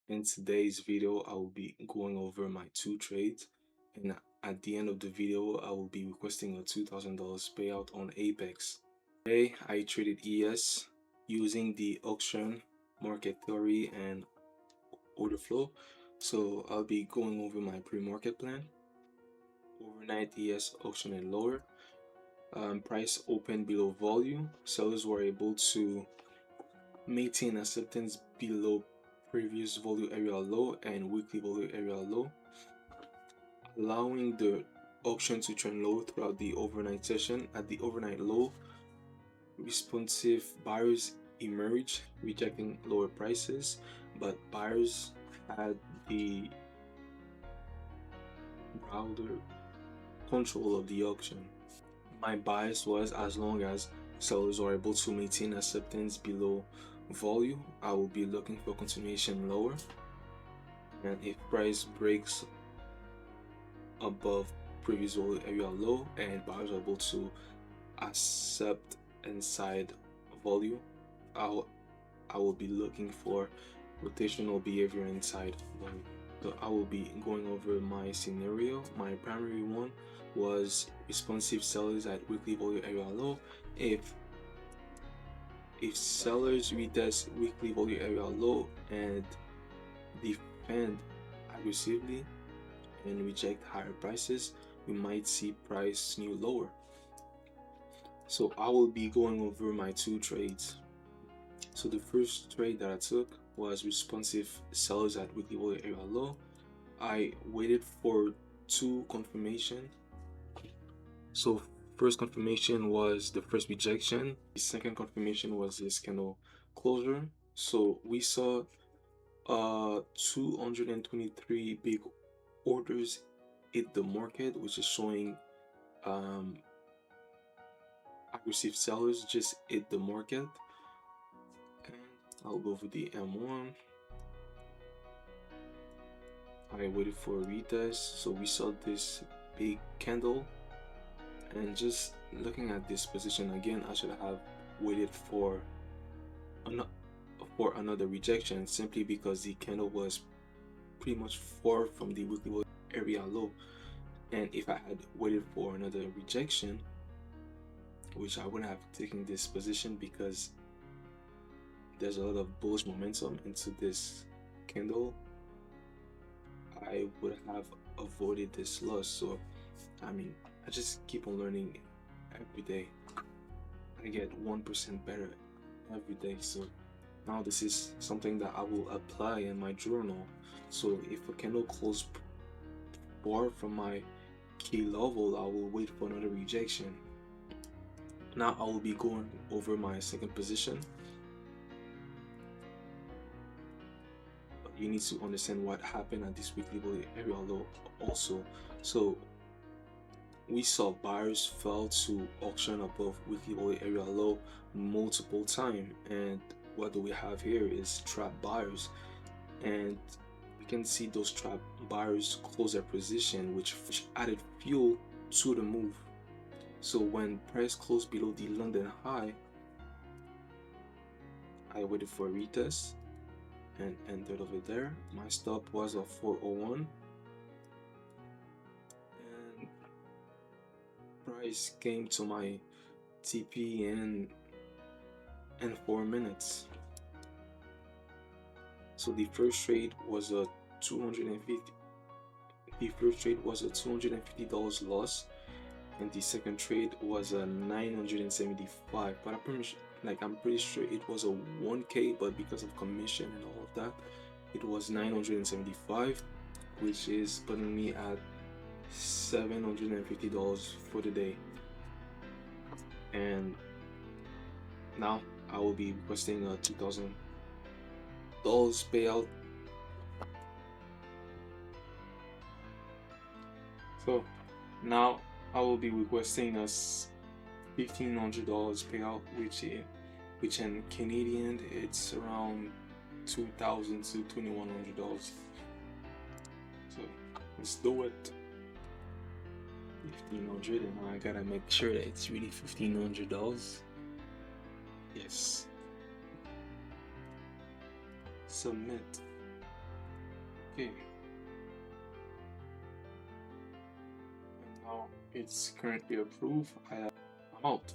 In today's video, I will be going over my two trades, and at the end of the video, I will be requesting a $2,000 payout on Apex. Today, I traded ES using the auction, market theory, and order flow. So I'll be going over my pre-market plan. Overnight ES auctioned lower. Price opened below volume. Sellers were able to maintain acceptance below previous volume area low and weekly volume area low, allowing the auction to trend low throughout the overnight session. At the overnight low, responsive buyers emerged, rejecting lower prices, but buyers had the broader control of the auction. My bias was, as long as sellers are able to maintain acceptance below volume, I will be looking for continuation lower, and if price breaks above previous volume area low and buyers are able to accept inside volume, I will be looking for rotational behavior inside volume. So I will be going over my scenario. My primary one was responsive sellers at weekly volume area low. If sellers retest weekly volume area low and defend aggressively and reject higher prices, we might see price new lower. So I will be going over my two trades. So the first trade that I took was responsive sellers at weekly volume area low. I waited for two confirmation. So first confirmation was the first rejection. The second confirmation was this candle closure. So we saw 223 big orders hit the market, which is showing aggressive sellers just hit the market. And I'll go for the M1. I waited for a retest, so we saw this big candle, and just looking at this position again, I should have waited for another rejection, simply because the candle was pretty much far from the weekly area low. And if I had waited for another rejection, which I wouldn't have taken this position because there's a lot of bullish momentum into this candle, I would have avoided this loss. So I mean, I just keep on learning every day. I get 1% better every day. So now this is something that I will apply in my journal. So if a candle closes far from my key level, I will wait for another rejection. Now I will be going over my second position. You need to understand what happened at this weekly area low also. So we saw buyers fell to auction above weekly area low multiple times, and what do we have here is trap buyers, and we can see those trap buyers close their position, which added fuel to the move. So when price closed below the London high, I waited for a retest and entered over there. My stop was a 401, and price came to my TP in 4 minutes. So the first trade was a $250 loss, and the second trade was a $975. But I'm pretty sure it was a 1K, but because of commission and all of that, it was $975, which is putting me at $750 for the day. And now I will be requesting a $2,000 payout. So now I will be requesting a $1,500 payout, which in Canadian it's around $2,000 to $2,100. So let's do it. 1,500, and now I gotta make sure that it's really $1,500. Yes. Submit. Okay, and now it's currently approved. I'm out.